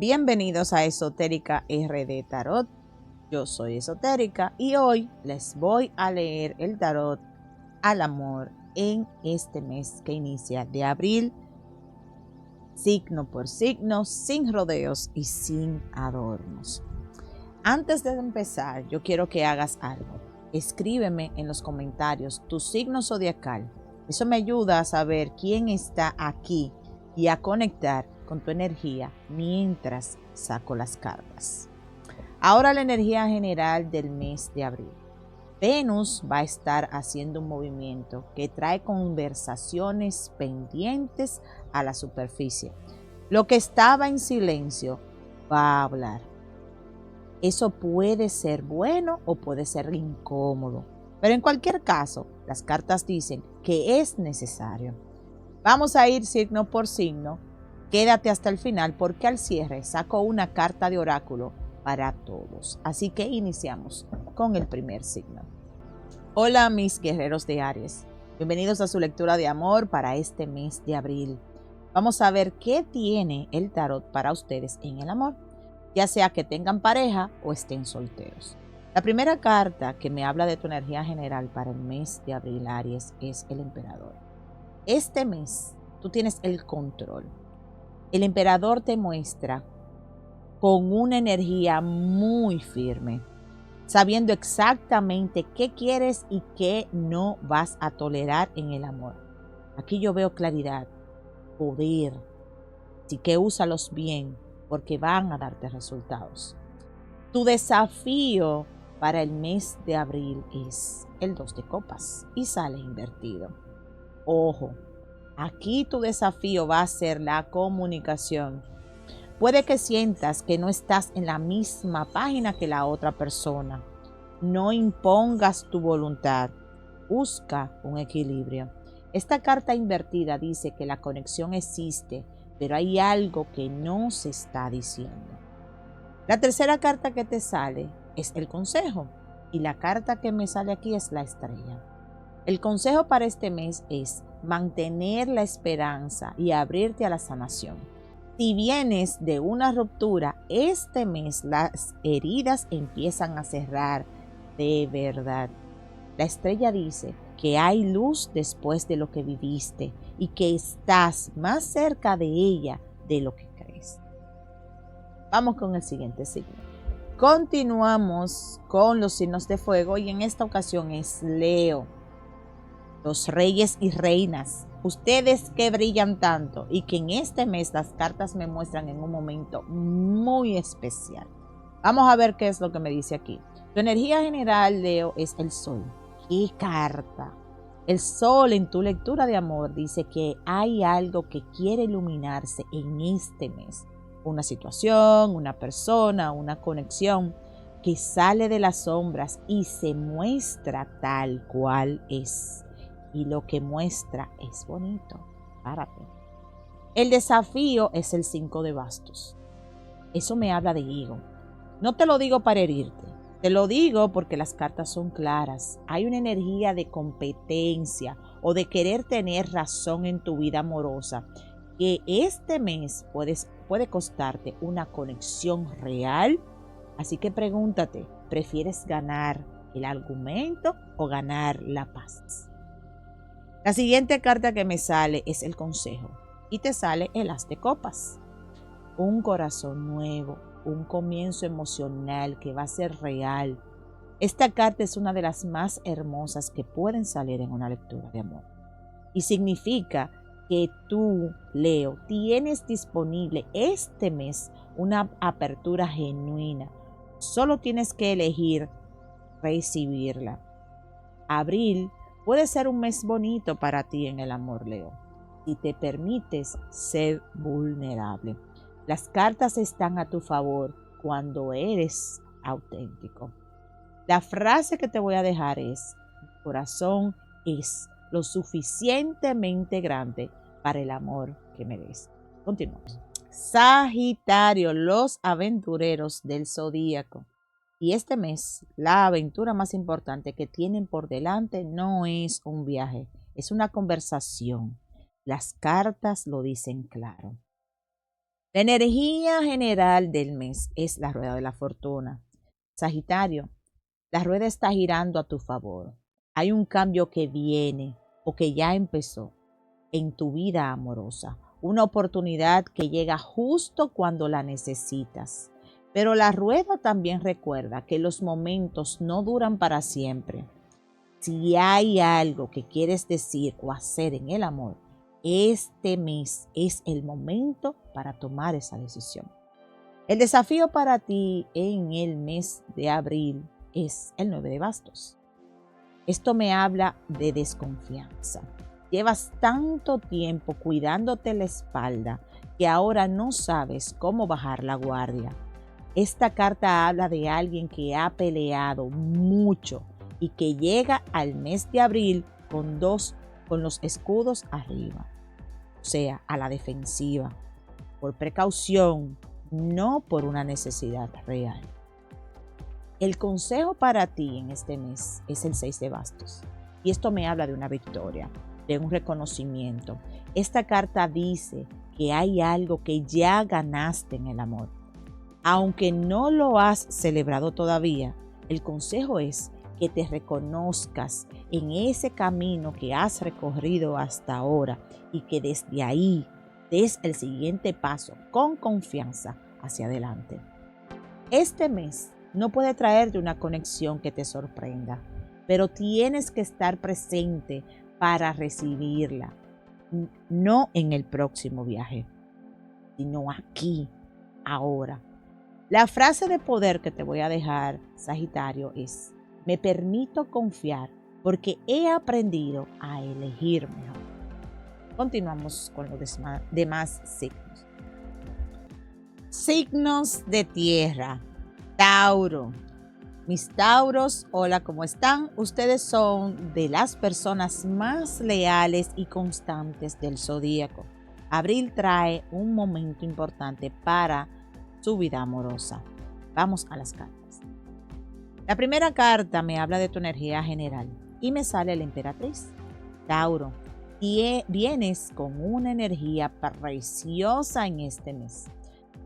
Bienvenidos a Esotérica RD Tarot. Yo soy Esotérica y hoy les voy a leer el tarot al amor en este mes que inicia de abril, signo por signo, sin rodeos y sin adornos. Antes de empezar, yo quiero que hagas algo. Escríbeme en los comentarios tu signo zodiacal. Eso me ayuda a saber quién está aquí y a conectar con tu energía mientras saco las cartas. Ahora la energía general del mes de abril. Venus va a estar haciendo un movimiento que trae conversaciones pendientes a la superficie. Lo que estaba en silencio va a hablar. Eso puede ser bueno o puede ser incómodo, pero en cualquier caso, las cartas dicen que es necesario. Vamos a ir signo por signo. Quédate hasta el final porque al cierre saco una carta de oráculo para todos. Así que iniciamos con el primer signo. Hola mis guerreros de Aries. Bienvenidos a su lectura de amor para este mes de abril. Vamos a ver qué tiene el tarot para ustedes en el amor, ya sea que tengan pareja o estén solteros. La primera carta que me habla de tu energía general para el mes de abril, Aries, es el emperador. Este mes tú tienes el control. El emperador te muestra con una energía muy firme, sabiendo exactamente qué quieres y qué no vas a tolerar en el amor. Aquí yo veo claridad, poder, así que úsalos bien porque van a darte resultados. Tu desafío para el mes de abril es el 2 de copas y sale invertido. Ojo, aquí tu desafío va a ser la comunicación. Puede que sientas que no estás en la misma página que la otra persona. No impongas tu voluntad. Busca un equilibrio. Esta carta invertida dice que la conexión existe, pero hay algo que no se está diciendo. La tercera carta que te sale es el consejo y la carta que me sale aquí es la estrella. El consejo para este mes es mantener la esperanza y abrirte a la sanación. Si vienes de una ruptura, este mes las heridas empiezan a cerrar de verdad. La estrella dice que hay luz después de lo que viviste y que estás más cerca de ella de lo que crees. Vamos con el siguiente signo. Continuamos con los signos de fuego y en esta ocasión es Leo. Los reyes y reinas, ustedes que brillan tanto y que en este mes las cartas me muestran en un momento muy especial. Vamos a ver qué es lo que me dice aquí. Tu energía general, Leo, es el sol. ¿Qué carta? El sol en tu lectura de amor dice que hay algo que quiere iluminarse en este mes. Una situación, una persona, una conexión que sale de las sombras y se muestra tal cual es. Y lo que muestra es bonito. Párate. El desafío es el 5 de bastos. Eso me habla de ego. No te lo digo para herirte. Te lo digo porque las cartas son claras. Hay una energía de competencia o de querer tener razón en tu vida amorosa que este mes puede costarte una conexión real. Así que pregúntate, ¿prefieres ganar el argumento o ganar la paz? La siguiente carta que me sale es el consejo y te sale el as de copas. Un corazón nuevo, un comienzo emocional que va a ser real. Esta carta es una de las más hermosas que pueden salir en una lectura de amor. Y significa que tú, Leo, tienes disponible este mes una apertura genuina. Solo tienes que elegir recibirla. Abril puede ser un mes bonito para ti en el amor, Leo, si te permites ser vulnerable. Las cartas están a tu favor cuando eres auténtico. La frase que te voy a dejar es: mi corazón es lo suficientemente grande para el amor que merece. Continuamos. Sagitario, los aventureros del zodíaco. Y este mes, la aventura más importante que tienen por delante no es un viaje, es una conversación. Las cartas lo dicen claro. La energía general del mes es la rueda de la fortuna. Sagitario, la rueda está girando a tu favor. Hay un cambio que viene o que ya empezó en tu vida amorosa. Una oportunidad que llega justo cuando la necesitas. Pero la rueda también recuerda que los momentos no duran para siempre. Si hay algo que quieres decir o hacer en el amor, este mes es el momento para tomar esa decisión. El desafío para ti en el mes de abril es el 9 de bastos. Esto me habla de desconfianza. Llevas tanto tiempo cuidándote la espalda que ahora no sabes cómo bajar la guardia. Esta carta habla de alguien que ha peleado mucho y que llega al mes de abril con los escudos arriba, o sea, a la defensiva, por precaución, no por una necesidad real. El consejo para ti en este mes es el 6 de bastos. Y esto me habla de una victoria, de un reconocimiento. Esta carta dice que hay algo que ya ganaste en el amor. Aunque no lo has celebrado todavía, el consejo es que te reconozcas en ese camino que has recorrido hasta ahora y que desde ahí des el siguiente paso con confianza hacia adelante. Este mes no puede traerte una conexión que te sorprenda, pero tienes que estar presente para recibirla, no en el próximo viaje, sino aquí, ahora. La frase de poder que te voy a dejar, Sagitario, es: me permito confiar porque he aprendido a elegir mejor. Continuamos con los demás signos. Signos de tierra. Tauro. Mis Tauros, hola, ¿cómo están? Ustedes son de las personas más leales y constantes del zodíaco. Abril trae un momento importante para su vida amorosa. Vamos a las cartas. La primera carta me habla de tu energía general y me sale la emperatriz. Tauro, y vienes con una energía preciosa en este mes.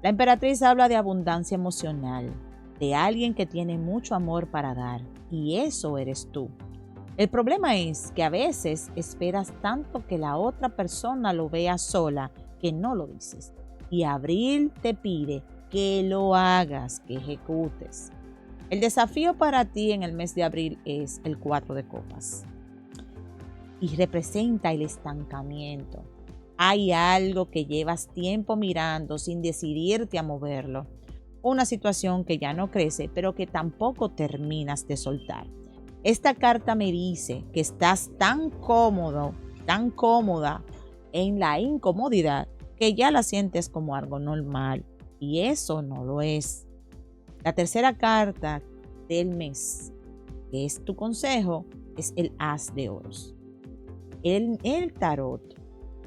La emperatriz habla de abundancia emocional, de alguien que tiene mucho amor para dar, y eso eres tú. El problema es que a veces esperas tanto que la otra persona lo vea sola que no lo dices. Y Abril te pide que lo hagas, que ejecutes. El desafío para ti en el mes de abril es el 4 de copas y representa el estancamiento. Hay algo que llevas tiempo mirando sin decidirte a moverlo. Una situación que ya no crece, pero que tampoco terminas de soltar. Esta carta me dice que estás tan cómodo, tan cómoda en la incomodidad que ya la sientes como algo normal, y eso no lo es. La tercera carta del mes, que es tu consejo, es el As de Oros. En el tarot,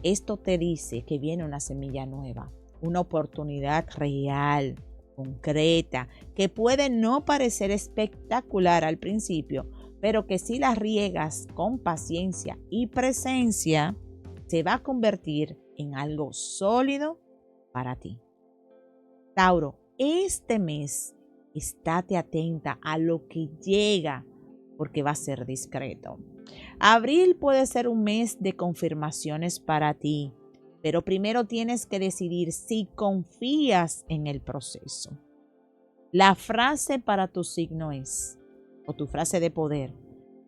esto te dice que viene una semilla nueva, una oportunidad real, concreta, que puede no parecer espectacular al principio, pero que si la riegas con paciencia y presencia, se va a convertir en algo sólido para ti. Tauro, este mes estate atenta a lo que llega porque va a ser discreto. Abril puede ser un mes de confirmaciones para ti, pero primero tienes que decidir si confías en el proceso. La frase para tu signo es, o tu frase de poder: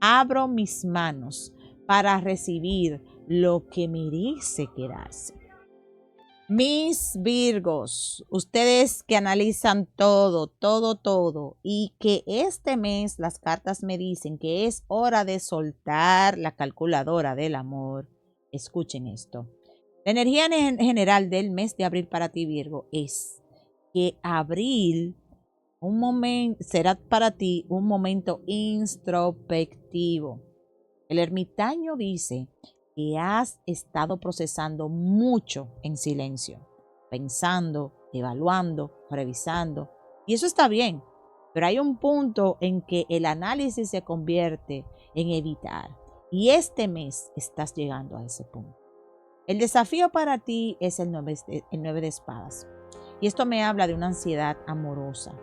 abro mis manos para recibir lo que me dice quedarse. Mis Virgos, ustedes que analizan todo, y que este mes las cartas me dicen que es hora de soltar la calculadora del amor, escuchen esto. La energía en general del mes de abril para ti, Virgo, es que abril será para ti un momento introspectivo. El ermitaño dice que has estado procesando mucho en silencio, pensando, evaluando, revisando, y eso está bien, pero hay un punto en que el análisis se convierte en evitar, y este mes estás llegando a ese punto. El desafío para ti es el 9 de espadas. Y esto me habla de una ansiedad amorosa.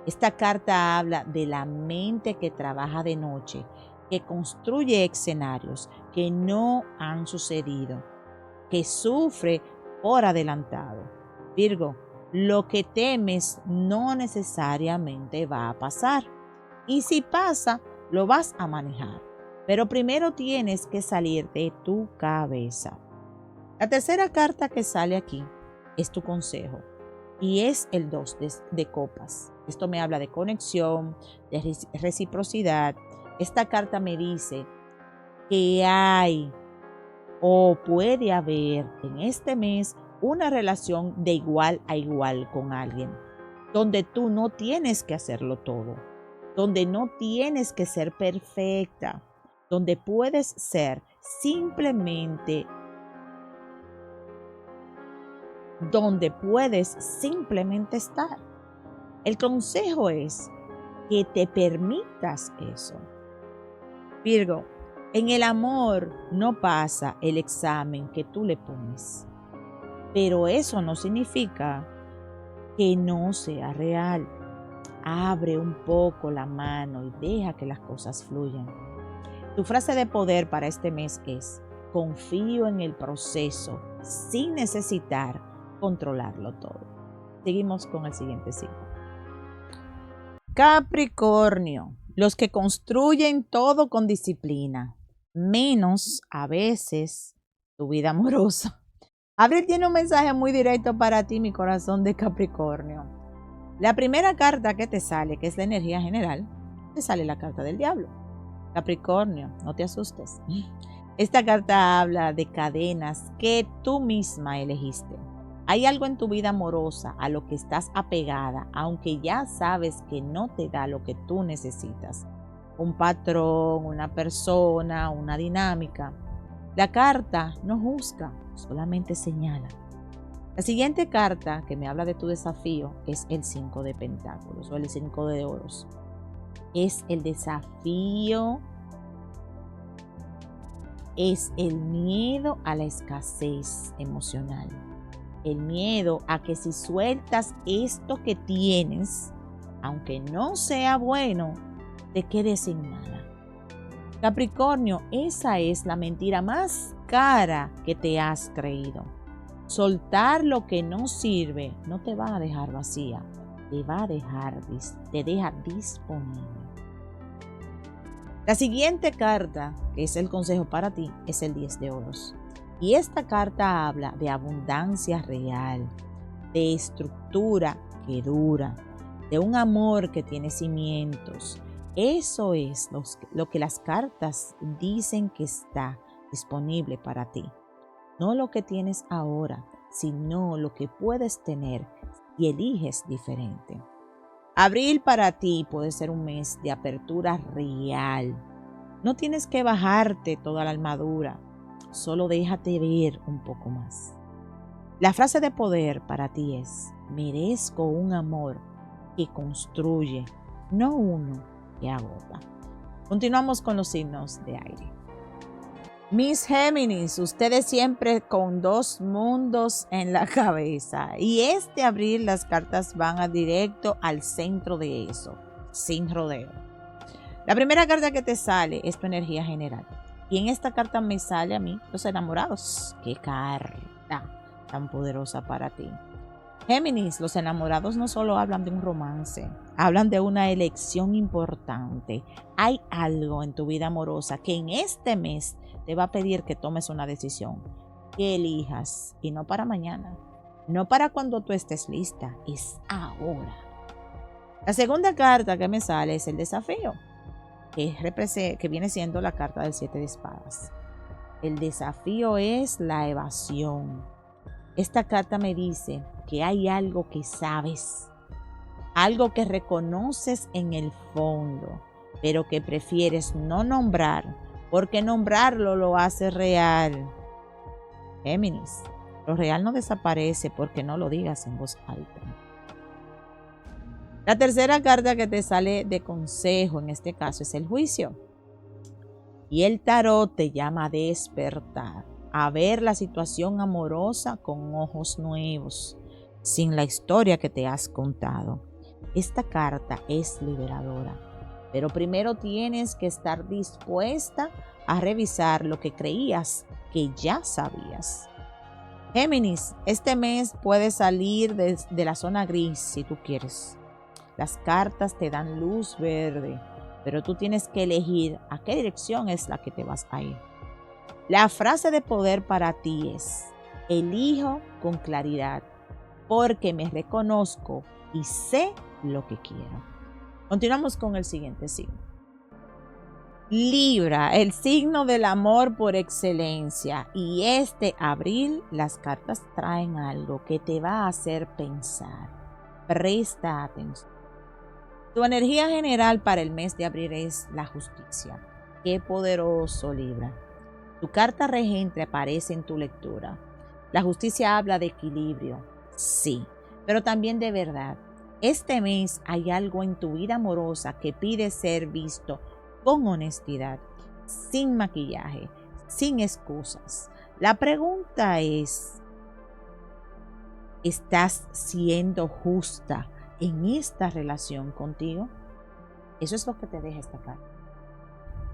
Esta carta habla de la mente que trabaja de noche, que construye escenarios que no han sucedido, que sufre por adelantado. Virgo, lo que temes no necesariamente va a pasar. Y si pasa, lo vas a manejar. Pero primero tienes que salir de tu cabeza. La tercera carta que sale aquí es tu consejo. Y es el 2 de copas. Esto me habla de conexión, de reciprocidad. Esta carta me dice que hay o puede haber en este mes una relación de igual a igual con alguien, donde tú no tienes que hacerlo todo, donde no tienes que ser perfecta, donde puedes ser simplemente, estar. El consejo es que te permitas eso. Virgo, en el amor no pasa el examen que tú le pones, pero eso no significa que no sea real. Abre un poco la mano y deja que las cosas fluyan. Tu frase de poder para este mes es: confío en el proceso sin necesitar controlarlo todo. Seguimos con el siguiente signo. Capricornio, los que construyen todo con disciplina, menos a veces tu vida amorosa. Abril tiene un mensaje muy directo para ti, mi corazón de Capricornio. La primera carta que te sale, que es la energía general, te sale la carta del diablo. Capricornio, no te asustes. Esta carta habla de cadenas que tú misma elegiste. Hay algo en tu vida amorosa a lo que estás apegada, aunque ya sabes que no te da lo que tú necesitas. Un patrón, una persona, una dinámica. La carta no juzga, solamente señala. La siguiente carta que me habla de tu desafío es el 5 de pentáculos o el 5 de oros. Es el desafío, es el miedo a la escasez emocional. El miedo a que si sueltas esto que tienes, aunque no sea bueno, te quedes sin nada. Capricornio, esa es la mentira más cara que te has creído. Soltar lo que no sirve no te va a dejar vacía, te deja disponible. La siguiente carta, que es el consejo para ti, es el 10 de oros. Y esta carta habla de abundancia real, de estructura que dura, de un amor que tiene cimientos. Eso es lo que las cartas dicen que está disponible para ti. No lo que tienes ahora, sino lo que puedes tener y eliges diferente. Abril para ti puede ser un mes de apertura real. No tienes que bajarte toda la armadura. Solo déjate ver un poco más. La frase de poder para ti es: merezco un amor que construye, no uno que agota. Continuamos con los signos de aire. Mis Géminis, ustedes siempre con dos mundos en la cabeza. Y este abril las cartas van a directo al centro de eso, sin rodeo. La primera carta que te sale es tu energía general. Y en esta carta me sale a mí los enamorados. ¡Qué carta tan poderosa para ti! Géminis, los enamorados no solo hablan de un romance, hablan de una elección importante. Hay algo en tu vida amorosa que en este mes te va a pedir que tomes una decisión, que elijas, y no para mañana, no para cuando tú estés lista, es ahora. La segunda carta que me sale es el desafío, que viene siendo la carta del 7 de espadas. El desafío es la evasión. Esta carta me dice que hay algo que sabes, algo que reconoces en el fondo, pero que prefieres no nombrar, porque nombrarlo lo hace real. Géminis, lo real no desaparece porque no lo digas en voz alta. La tercera carta que te sale de consejo en este caso es el juicio. Y el tarot te llama a despertar, a ver la situación amorosa con ojos nuevos. sin la historia que te has contado. Esta carta es liberadora, pero primero tienes que estar dispuesta a revisar lo que creías que ya sabías. Géminis, este mes puedes salir de la zona gris si tú quieres. Las cartas te dan luz verde, pero tú tienes que elegir a qué dirección es la que te vas a ir. La frase de poder para ti es: elijo con claridad, porque me reconozco y sé lo que quiero. Continuamos con el siguiente signo. Libra, el signo del amor por excelencia. Y este abril las cartas traen algo que te va a hacer pensar. Presta atención. Tu energía general para el mes de abril es la justicia. ¡Qué poderoso, Libra! Tu carta regente aparece en tu lectura. La justicia habla de equilibrio, sí, pero también de verdad. Este mes hay algo en tu vida amorosa que pide ser visto con honestidad, sin maquillaje, sin excusas. La pregunta es: ¿estás siendo justa en esta relación contigo? Eso es lo que te deja esta carta.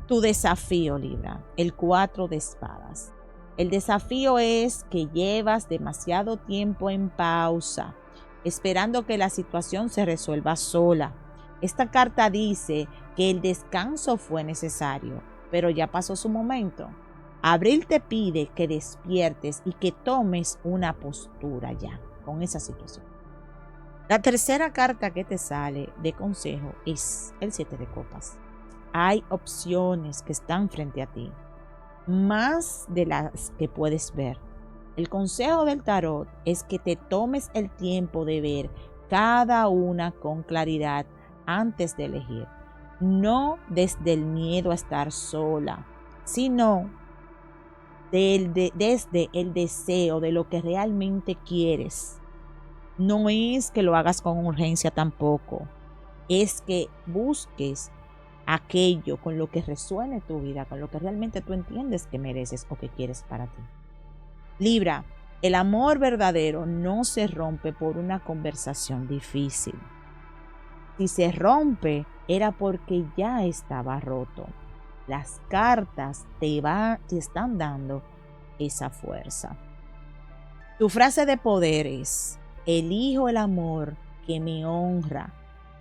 Tu desafío, Libra, el 4 de espadas. El desafío es que llevas demasiado tiempo en pausa, esperando que la situación se resuelva sola. Esta carta dice que el descanso fue necesario, pero ya pasó su momento. Abril te pide que despiertes y que tomes una postura ya con esa situación. La tercera carta que te sale de consejo es el 7 de copas. Hay opciones que están frente a ti, más de las que puedes ver. El consejo del tarot es que te tomes el tiempo de ver cada una con claridad antes de elegir. No desde el miedo a estar sola, sino desde el deseo de lo que realmente quieres. No es que lo hagas con urgencia tampoco, es que busques aquello con lo que resuene tu vida, con lo que realmente tú entiendes que mereces o que quieres para ti. Libra, el amor verdadero no se rompe por una conversación difícil. Si se rompe, era porque ya estaba roto. Las cartas te están dando esa fuerza. Tu frase de poder es: elijo el amor que me honra,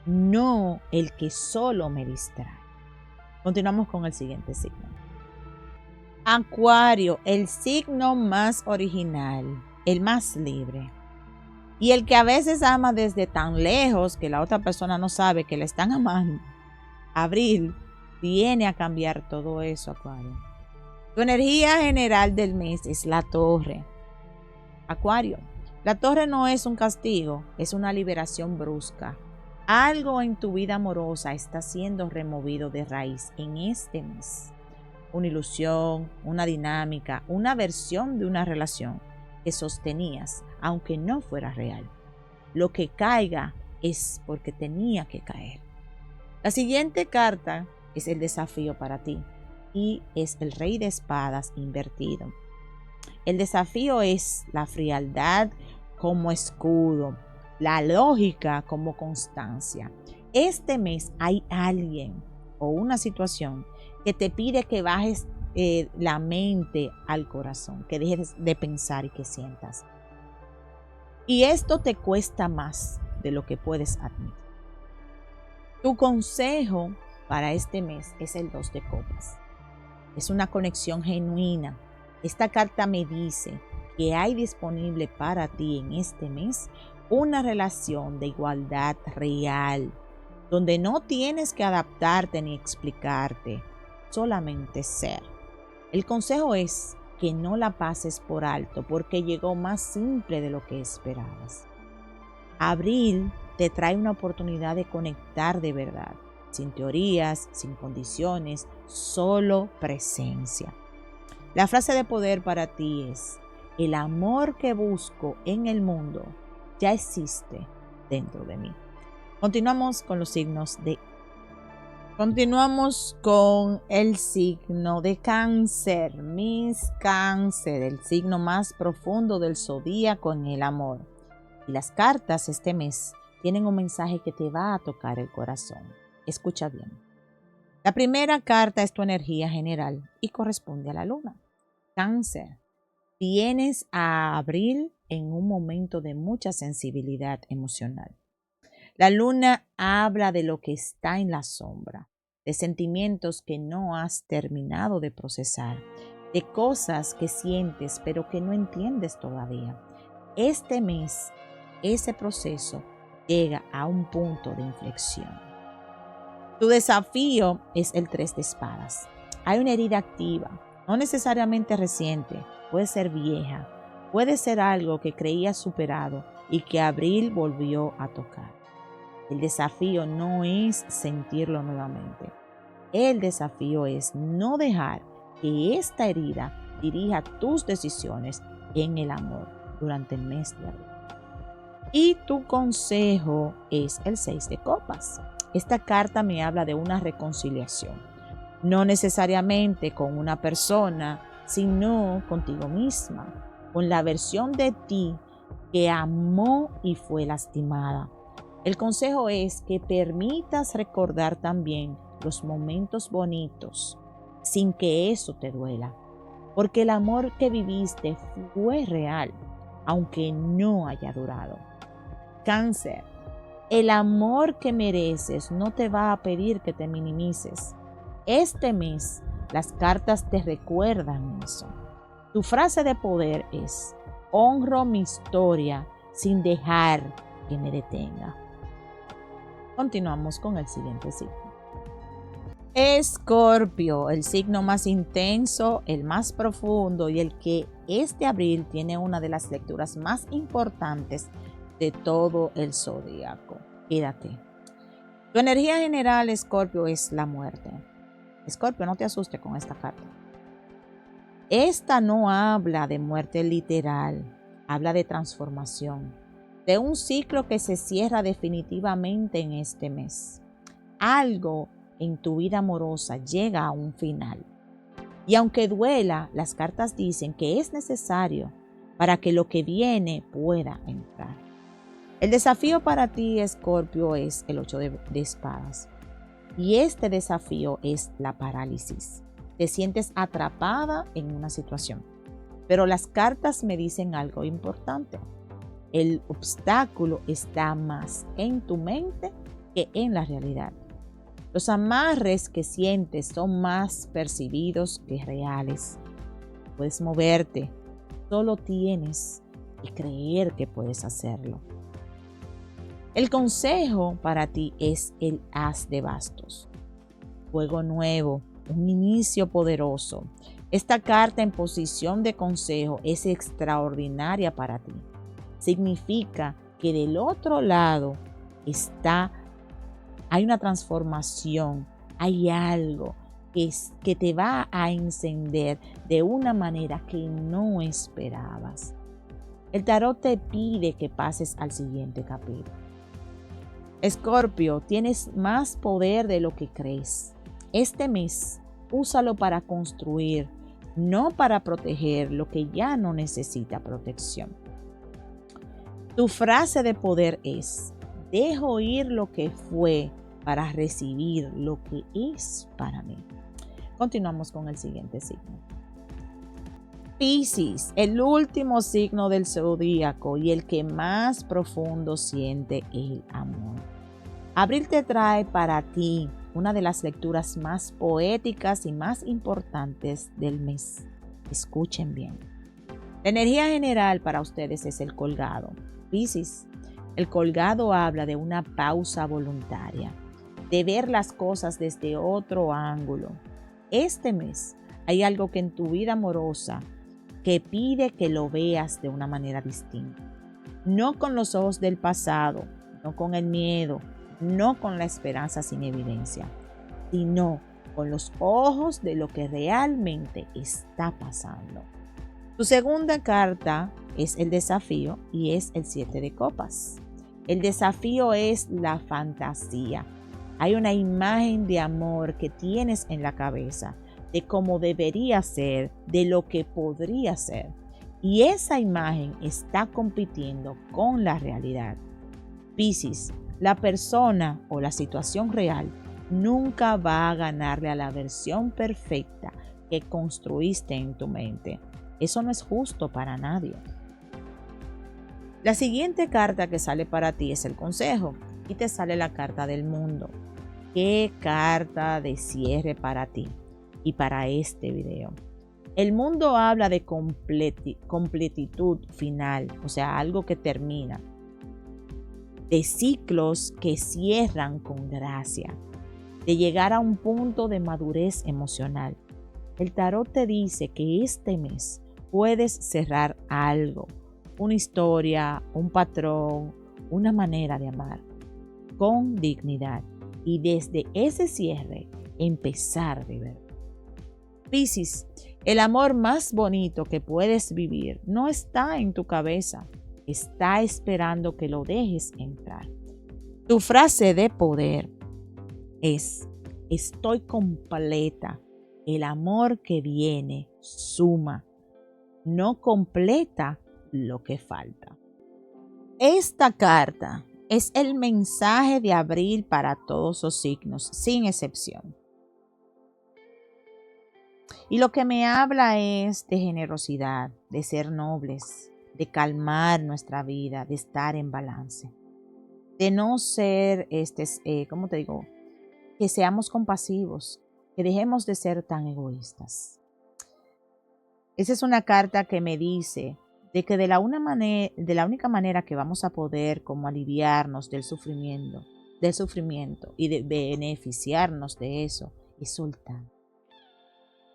no el que solo me distrae. Continuamos con el siguiente signo. Acuario, el signo más original, el más libre. Y el que a veces ama desde tan lejos que la otra persona no sabe que le están amando. Abril viene a cambiar todo eso, Acuario. Tu energía general del mes es la torre. Acuario, la torre no es un castigo, es una liberación brusca. Algo en tu vida amorosa está siendo removido de raíz en este mes. Una ilusión, una dinámica, una versión de una relación que sostenías, aunque no fuera real. Lo que caiga es porque tenía que caer. La siguiente carta es el desafío para ti y es el Rey de Espadas invertido. El desafío es la frialdad como escudo, la lógica como constancia. Este mes hay alguien o una situación que te pide que bajes la mente al corazón, que dejes de pensar y que sientas. Y esto te cuesta más de lo que puedes admitir. Tu consejo para este mes es el 2 de copas. Es una conexión genuina. Esta carta me dice que hay disponible para ti en este mes una relación de igualdad real, donde no tienes que adaptarte ni explicarte, solamente ser. El consejo es que no la pases por alto porque llegó más simple de lo que esperabas. Abril te trae una oportunidad de conectar de verdad, sin teorías, sin condiciones, solo presencia. La frase de poder para ti es: el amor que busco en el mundo ya existe dentro de mí. Continuamos con el signo de Cáncer. Mis Cáncer, el signo más profundo del zodíaco en el amor. Y las cartas este mes tienen un mensaje que te va a tocar el corazón. Escucha bien. La primera carta es tu energía general y corresponde a la luna. Cáncer. Vienes a abril en un momento de mucha sensibilidad emocional. La luna habla de lo que está en la sombra, de sentimientos que no has terminado de procesar, de cosas que sientes pero que no entiendes todavía. Este mes, ese proceso llega a un punto de inflexión. Tu desafío es el 3 de espadas. Hay una herida activa, no necesariamente reciente, puede ser vieja, puede ser algo que creías superado y que abril volvió a tocar. El desafío no es sentirlo nuevamente. El desafío es no dejar que esta herida dirija tus decisiones en el amor durante el mes de abril. Y tu consejo es el 6 de copas. Esta carta me habla de una reconciliación, no necesariamente con una persona, sino contigo misma, con la versión de ti que amó y fue lastimada. El consejo es que permitas recordar también los momentos bonitos sin que eso te duela, porque el amor que viviste fue real, aunque no haya durado. Cáncer, el amor que mereces no te va a pedir que te minimices. Este mes, las cartas te recuerdan eso. Tu frase de poder es: honro mi historia sin dejar que me detenga. Continuamos con el siguiente signo. Escorpio, el signo más intenso, el más profundo y el que este abril tiene una de las lecturas más importantes de todo el zodíaco. Quédate. Tu energía general, Escorpio, es la muerte. Escorpio, no te asustes con esta carta. Esta no habla de muerte literal, habla de transformación, de un ciclo que se cierra definitivamente en este mes. Algo en tu vida amorosa llega a un final. Y aunque duela, las cartas dicen que es necesario para que lo que viene pueda entrar. El desafío para ti, Escorpio, es el 8 de espadas. Y este desafío es la parálisis. Te sientes atrapada en una situación. Pero las cartas me dicen algo importante. El obstáculo está más en tu mente que en la realidad. Los amarres que sientes son más percibidos que reales. Puedes moverte, solo tienes que creer que puedes hacerlo. El consejo para ti es el As de Bastos. Fuego nuevo, un inicio poderoso. Esta carta en posición de consejo es extraordinaria para ti. Significa que del otro lado hay una transformación, hay algo que te va a encender de una manera que no esperabas. El tarot te pide que pases al siguiente capítulo. Escorpio, tienes más poder de lo que crees. Este mes, úsalo para construir, no para proteger lo que ya no necesita protección. Tu frase de poder es: dejo ir lo que fue para recibir lo que es para mí. Continuamos con el siguiente signo. Piscis, el último signo del zodíaco y el que más profundo siente el amor. Abril te trae para ti una de las lecturas más poéticas y más importantes del mes. Escuchen bien. La energía general para ustedes es el colgado. Piscis, el colgado habla de una pausa voluntaria, de ver las cosas desde otro ángulo. Este mes hay algo que en tu vida amorosa que pide que lo veas de una manera distinta. No con los ojos del pasado, no con el miedo, no con la esperanza sin evidencia, sino con los ojos de lo que realmente está pasando. Tu segunda carta es el desafío y es el 7 de copas. El desafío es la fantasía. Hay una imagen de amor que tienes en la cabeza, de cómo debería ser, de lo que podría ser. y esa imagen está compitiendo con la realidad. Piscis, la persona o la situación real nunca va a ganarle a la versión perfecta que construiste en tu mente. Eso no es justo para nadie. La siguiente carta que sale para ti es el consejo y te sale la carta del mundo. ¿Qué carta de cierre para ti y para este video? El mundo habla de completitud final, o sea, algo que termina, de ciclos que cierran con gracia, de llegar a un punto de madurez emocional. El tarot te dice que este mes puedes cerrar algo, una historia, un patrón, una manera de amar, con dignidad, y desde ese cierre empezar de verdad. Piscis, el amor más bonito que puedes vivir no está en tu cabeza, está esperando que lo dejes entrar. Tu frase de poder es: estoy completa. El amor que viene suma, no completa lo que falta. Esta carta es el mensaje de abril para todos los signos, sin excepción. Y lo que me habla es de generosidad, de ser nobles, de calmar nuestra vida, de estar en balance, de no ser, ¿cómo te digo? Que seamos compasivos, que dejemos de ser tan egoístas. Esa es una carta que me dice de que de la única manera que vamos a poder como aliviarnos del sufrimiento y de beneficiarnos de eso es soltar.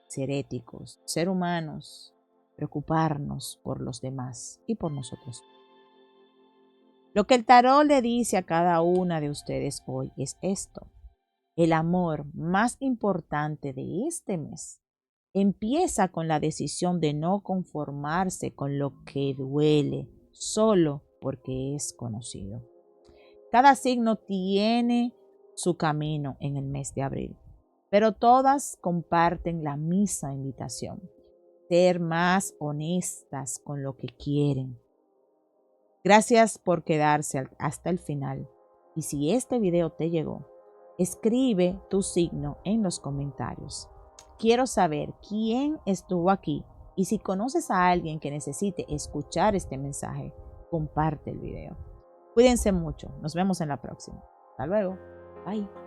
Ser éticos, ser humanos, preocuparnos por los demás y por nosotros. Lo que el tarot le dice a cada una de ustedes hoy es esto: el amor más importante de este mes empieza con la decisión de no conformarse con lo que duele solo porque es conocido. Cada signo tiene su camino en el mes de abril, pero todas comparten la misma invitación: ser más honestas con lo que quieren. Gracias por quedarse hasta el final, y si este video te llegó, escribe tu signo en los comentarios. Quiero saber quién estuvo aquí, y si conoces a alguien que necesite escuchar este mensaje, comparte el video. Cuídense mucho, nos vemos en la próxima. Hasta luego, bye.